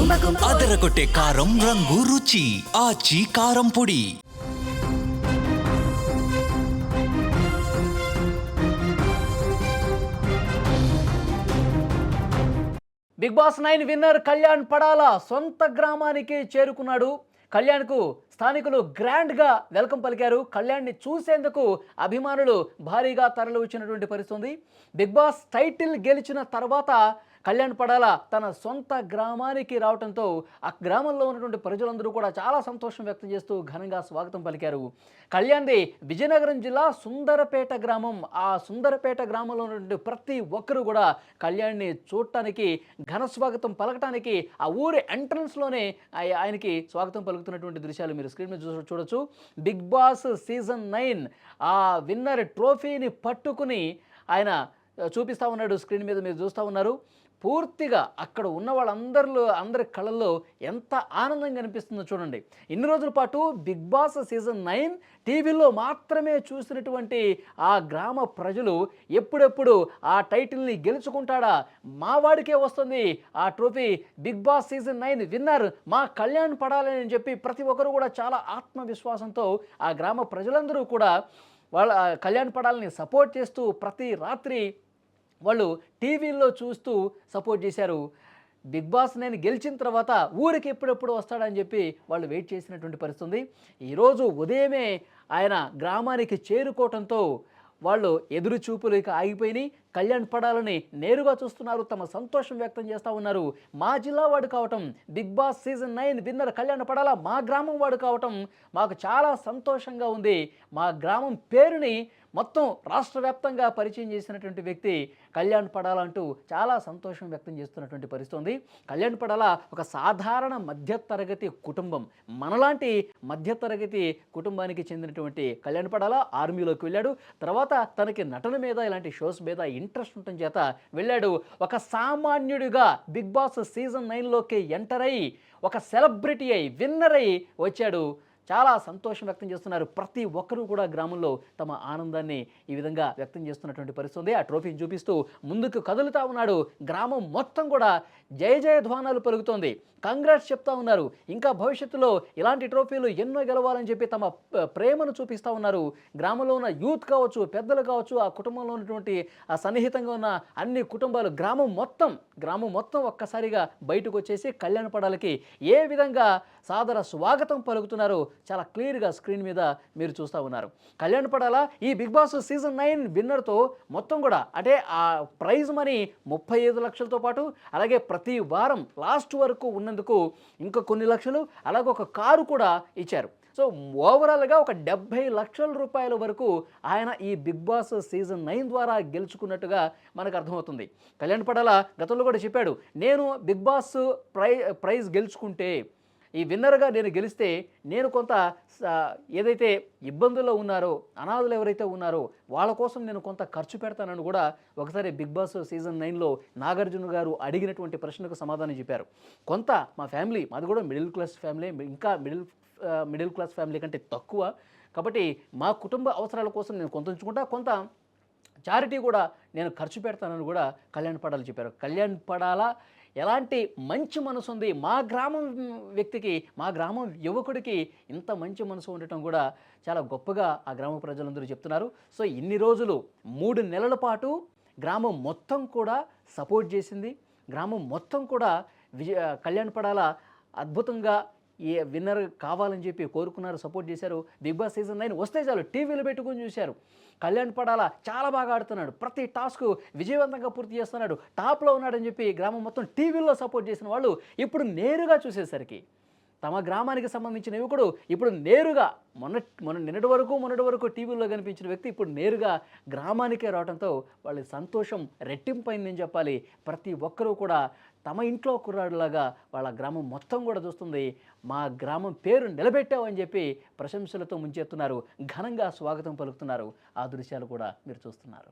అదరగొట్టే కారం రంగు రుచి ఆచి కారం పొడి. Bigg Boss 9 winner Kalyan Padala సొంత గ్రామానికి చేరుకున్నాడు. కళ్యాణ్కు స్థానికులు గ్రాండ్గా వెల్కమ్ పలికారు. కళ్యాణ్ని చూసేందుకు అభిమానులు భారీగా తరలి వచ్చినటువంటి పరిస్థితి. బిగ్ బాస్ టైటిల్ గెలిచిన తర్వాత కళ్యాణ్ పడాల తన సొంత గ్రామానికి రావడంతో ఆ గ్రామంలో ఉన్నటువంటి ప్రజలందరూ కూడా చాలా సంతోషం వ్యక్తం చేస్తూ ఘనంగా స్వాగతం పలికారు. కళ్యాణ్ది విజయనగరం జిల్లా సుందరపేట గ్రామం. ఆ సుందరపేట గ్రామంలో ఉన్నటువంటి ప్రతి ఒక్కరూ కూడా కళ్యాణ్ని చూడటానికి, ఘన స్వాగతం పలకటానికి ఆ ఊరి ఎంట్రన్స్లోనే ఆయనకి స్వాగతం పలుకుతున్నటువంటి దృశ్యాలు మీరు స్క్రీన్ మీద చూడొచ్చు. బిగ్ బాస్ సీజన్ 9 ఆ విన్నర్ ట్రోఫీని పట్టుకుని ఆయన చూపిస్తూ ఉన్నాడు. స్క్రీన్ మీద మీరు చూస్తూ ఉన్నారు. పూర్తిగా అక్కడ ఉన్న అందరి కళ్ళల్లో ఎంత ఆనందంగా అనిపిస్తుందో చూడండి. ఇన్ని రోజుల పాటు బిగ్ బాస్ సీజన్ 9 టీవీలో మాత్రమే చూసినటువంటి ఆ గ్రామ ప్రజలు ఎప్పుడెప్పుడు ఆ టైటిల్ని గెలుచుకుంటాడా, మా వాడికే వస్తుంది ఆ trophy, Bigg Boss season 9 winner మా కళ్యాణ్ పడాలని అని చెప్పి ప్రతి ఒక్కరు కూడా చాలా ఆత్మవిశ్వాసంతో ఆ గ్రామ ప్రజలందరూ కూడా వాళ్ళ కళ్యాణ్ పడాలని సపోర్ట్ చేస్తూ ప్రతి రాత్రి వాళ్ళు టీవీల్లో చూస్తూ సపోర్ట్ చేశారు. బిగ్ బాస్ నేను గెలిచిన తర్వాత ఊరికి ఎప్పుడెప్పుడు వస్తాడని చెప్పి వాళ్ళు వెయిట్ చేసినటువంటి పరిస్థితి. ఈరోజు ఉదయమే ఆయన గ్రామానికి చేరుకోవటంతో వాళ్ళు ఎదురు చూపులు ఇక ఆగిపోయినాయి. కళ్యాణ్ పడాలని నేరుగా చూస్తున్నారు, తమ సంతోషం వ్యక్తం చేస్తూ ఉన్నారు. మా జిల్లా వాడు కావటం, Bigg Boss season 9 winner Kalyan Padala మా గ్రామం వాడు కావటం మాకు చాలా సంతోషంగా ఉంది. మా గ్రామం పేరుని మొత్తం రాష్ట్ర వ్యాప్తంగా పరిచయం చేసినటువంటి వ్యక్తి కళ్యాణ్ పడాల అంటూ చాలా సంతోషం వ్యక్తం చేస్తున్నటువంటి పరిస్థితి ఉంది. కళ్యాణ్ పడాల ఒక సాధారణ మధ్యతరగతి కుటుంబం, మనలాంటి మధ్యతరగతి కుటుంబానికి చెందినటువంటి కళ్యాణ్ పడాల ఆర్మీలోకి వెళ్ళాడు. తర్వాత తనకి నటన మీద ఇలాంటి షోస్ మీద ఇంట్రెస్ట్ ఉండటం చేత వెళ్ళాడు. ఒక సామాన్యుడిగా బిగ్ బాస్ సీజన్ 9లోకి ఎంటర్ అయ్యి ఒక సెలబ్రిటీ అయి విన్నర్ అయి వచ్చాడు. చాలా సంతోషం వ్యక్తం చేస్తున్నారు. ప్రతి ఒక్కరూ కూడా గ్రామంలో తమ ఆనందాన్ని ఈ విధంగా వ్యక్తం చేస్తున్నటువంటి పరిస్థితి. ఆ ట్రోఫీని చూపిస్తూ ముందుకు కదులుతూ ఉన్నాడు. గ్రామం మొత్తం కూడా జయ జయ ధ్వానాలు పలుకుతోంది. కంగ్రాట్స్ చెప్తా ఉన్నారు. ఇంకా భవిష్యత్తులో ఇలాంటి ట్రోఫీలు ఎన్నో గెలవాలని చెప్పి తమ ప్రేమను చూపిస్తూ ఉన్నారు. గ్రామంలో ఉన్న యూత్ కావచ్చు, పెద్దలు కావచ్చు, ఆ కుటుంబంలో ఉన్నటువంటి ఆ సన్నిహితంగా ఉన్న అన్ని కుటుంబాలు గ్రామం మొత్తం ఒక్కసారిగా బయటకు వచ్చేసి కళ్యాణ్ పడాలకి ఏ విధంగా సాదర స్వాగతం పలుకుతున్నారో చాలా క్లియర్గా స్క్రీన్ మీద మీరు చూస్తూ ఉన్నారు. కళ్యాణ్ పడాల ఈ బిగ్ బాస్ సీజన్ 9 విన్నర్తో మొత్తం కూడా అంటే ఆ ప్రైజ్ మనీ 35 లక్షలతో పాటు అలాగే ప్రతి వారం లాస్ట్ వరకు ఉన్నందుకు ఇంకా కొన్ని లక్షలు, అలాగే ఒక కారు కూడా ఇచ్చారు. సో ఓవరాల్గా ఒక 70 లక్షల రూపాయల వరకు ఆయన ఈ బిగ్ బాస్ సీజన్ 9 ద్వారా గెలుచుకున్నట్టుగా మనకు అర్థమవుతుంది. కళ్యాణ్ పడాల గతంలో కూడా చెప్పాడు, నేను బిగ్ బాస్ ప్రైజ్ గెలుచుకుంటే, ఈ విన్నర్గా నేను గెలిస్తే నేను కొంత ఏదైతే ఇబ్బందుల్లో ఉన్నారో, అనాథులు ఎవరైతే ఉన్నారో వాళ్ళ కోసం నేను కొంత ఖర్చు పెడతానని కూడా ఒకసారి బిగ్ బాస్ సీజన్ 9లో నాగార్జున గారు అడిగినటువంటి ప్రశ్నకు సమాధానం చెప్పారు. కొంత మా ఫ్యామిలీ, మాది కూడా మిడిల్ క్లాస్ ఫ్యామిలీ, ఇంకా మిడిల్ క్లాస్ ఫ్యామిలీ కంటే తక్కువ కాబట్టి మా కుటుంబ అవసరాల కోసం నేను కొంత ఉంచుకుంటా, కొంత చారిటీ కూడా నేను ఖర్చు పెడతానని కూడా కళ్యాణ్ పడాల చెప్పారు. కళ్యాణ్ పడాల ఎలాంటి మంచి మనసు ఉంది, మా గ్రామం వ్యక్తికి, మా గ్రామం యువకుడికి ఇంత మంచి మనసు ఉండటం కూడా చాలా గొప్పగా ఆ గ్రామ ప్రజలందరూ చెప్తున్నారు. సో ఇన్ని రోజులు 3 నెలల పాటు గ్రామం మొత్తం కూడా సపోర్ట్ చేసింది. గ్రామం మొత్తం కూడా కళ్యాణ్ పడాల అద్భుతంగా ఈ విన్నర్ కావాలని చెప్పి కోరుకున్నారు, సపోర్ట్ చేశారు. బిగ్ బాస్ సీజన్ 9 వస్తే చాలు టీవీలో పెట్టుకుని చూశారు. కళ్యాణ్ పడాల చాలా బాగా ఆడుతున్నాడు, ప్రతి టాస్క్ విజయవంతంగా పూర్తి చేస్తున్నాడు, టాప్లో ఉన్నాడని చెప్పి గ్రామం మొత్తం టీవీలో సపోర్ట్ చేసిన వాళ్ళు ఇప్పుడు నేరుగా చూసేసరికి తమ గ్రామానికి సంబంధించిన యువకుడు ఇప్పుడు నేరుగా నిన్నటి వరకు టీవీలో కనిపించిన వ్యక్తి ఇప్పుడు నేరుగా గ్రామానికే రావడంతో వాళ్ళ సంతోషం రెట్టింపైందని చెప్పాలి. ప్రతి ఒక్కరూ కూడా తమ ఇంట్లో కుర్రాడులాగా వాళ్ళ గ్రామం మొత్తం కూడా చూస్తుంది. మా గ్రామం పేరు నిలబెట్టామని చెప్పి ప్రశంసలతో ముంచెత్తున్నారు, ఘనంగా స్వాగతం పలుకుతున్నారు. ఆ దృశ్యాలు కూడా మీరు చూస్తున్నారు.